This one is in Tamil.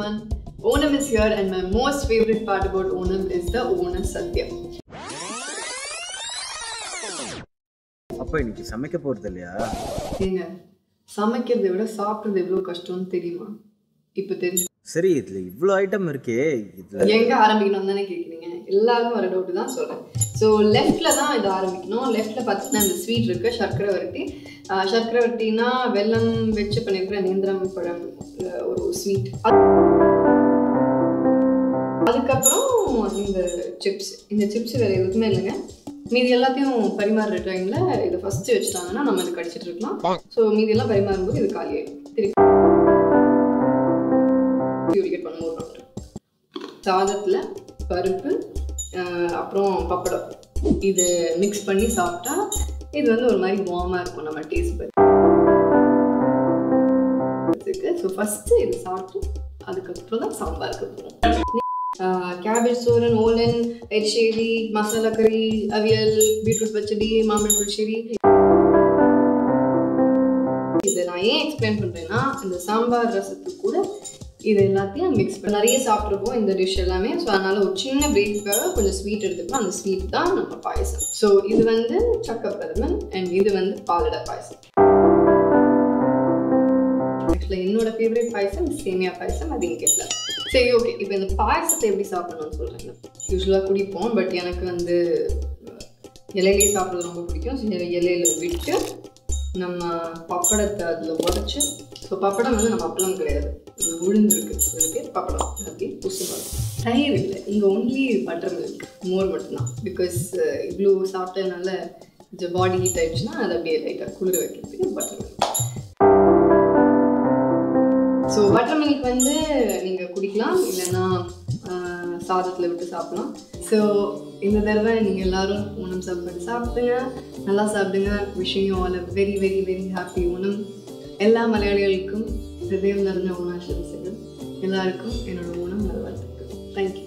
everyone. Onam is here and my most favorite part about Onam is the Onam Sadhya. அப்ப இன்னைக்கு சமைக்க போறது இல்லையா? ஏங்க சமைக்கிறதை விட சாப்பிடுறது எவ்வளவு கஷ்டம்னு தெரியுமா? இப்போ தெரியும். சரி இதுல இவ்ளோ ஐட்டம் இருக்கே இதுல எங்க ஆரம்பிக்கணும் தானே கேக்குறீங்க. எல்லாரும் வர டவுட் தான் சொல்றேன். சோ லெஃப்ட்ல தான் இது ஆரம்பிக்கணும். லெஃப்ட்ல பார்த்தீங்கன்னா இந்த ஸ்வீட் இருக்கு சர்க்கரை வரட்டி. சர்க்கரை வரட்டினா வெல்லம் வெச்சு பண்ணிருக்கிற நேந்திரம் பழம் ஒரு ஸ்வீட். அதுக்கப்புறம் இந்த சிப்ஸ் வேற எதுவுமே இல்லைங்க. மீதி எல்லாத்தையும் பரிமாறுற டைம்ல இதை ஃபர்ஸ்ட் வச்சுட்டாங்கன்னா நம்ம இது கடிச்சிட்டு இருக்கலாம். ஸோ மீதி எல்லாம் பரிமாறும்போது இது காலியாயிடும். திருப்பி பண்ணுவோம். சாதத்துல பருப்பு அப்புறம் பப்படம் இது மிக்ஸ் பண்ணி சாப்பிட்டா இது வந்து ஒரு மாதிரி வார்மா இருக்கும் நம்ம டேஸ்ட் படி. ஸோ ஃபர்ஸ்ட் இது சாப்பிட்டு அதுக்கப்புறம் தான் சாம்பாருக்கு போவோம். கேபேஜ் சோரன், ஓலன், எரிச்சேரி, மசாலா கறி, அவியல், பீட்ரூட் பச்சடி, மாம்பழ புளிச்சேரி. இதை நான் ஏன் எக்ஸ்பிளைன் பண்றேன்னா இந்த சாம்பார் ரசத்துக்கு கூட இது எல்லாத்தையும் மிக்ஸ் பண்ணி நிறைய சாப்பிட்ருப்போம் இந்த டிஷ் எல்லாமே. ஸோ அதனால ஒரு சின்ன பிரேக்குக்காக கொஞ்சம் ஸ்வீட் எடுத்துக்கலாம். அந்த ஸ்வீட் தான் நம்ம பாயசம். ஸோ இது வந்து சக்க பிரதமன் அண்ட் இது வந்து பாலடை பாயசம். ஆக்சுவலாக என்னோட ஃபேவரட் பாயசம் சேமியா பாயசம். அது இங்கே கேட்கல. சரி ஓகே, இப்போ இந்த பாயசத்தை எப்படி சாப்பிடணும்னு சொல்கிறேன். யூஸ்வலாக குடிப்போம், பட் எனக்கு வந்து இலையிலே சாப்பிட்றது ரொம்ப பிடிக்கும். ஸோ இலையில விட்டு நம்ம பப்படத்தை அதில் உடச்சி, ஸோ பப்படம் வந்து நம்ம அப்பளம் கிடையாது, உளுந்து இருக்கு பப்படம் அப்படி புதுசு தயிர் இல்லை. இங்கே ஒன்லி பட்டர் மில்க், மோர் மட்டும்தான். பிகாஸ் இவ்வளோ சாப்பிட்டதுனால கொஞ்சம் பாடி ஹீட் ஆயிடுச்சுன்னா அதை அப்படியே லைட்டாக குளிர வைக்கிறதுக்கு butter milk. So butter milk வந்து நீங்கள் குடிக்கலாம், இல்லைன்னா சாதத்தில் விட்டு சாப்பிடலாம். ஸோ இந்த தடவை நீங்கள் எல்லோரும் ஓணம் சாப்பாடு சாப்பிடுங்க, நல்லா சாப்பிடுங்க. Wishing you all a very very very happy Onam. எல்லா மலையாளிகளுக்கும் ஹிருதயம் நிறைஞ்ச ஓணாசிரமங்கள். எல்லாருக்கும் என்னோட ஓணம் நல்வாழ்த்துக்கள். தேங்க்யூ.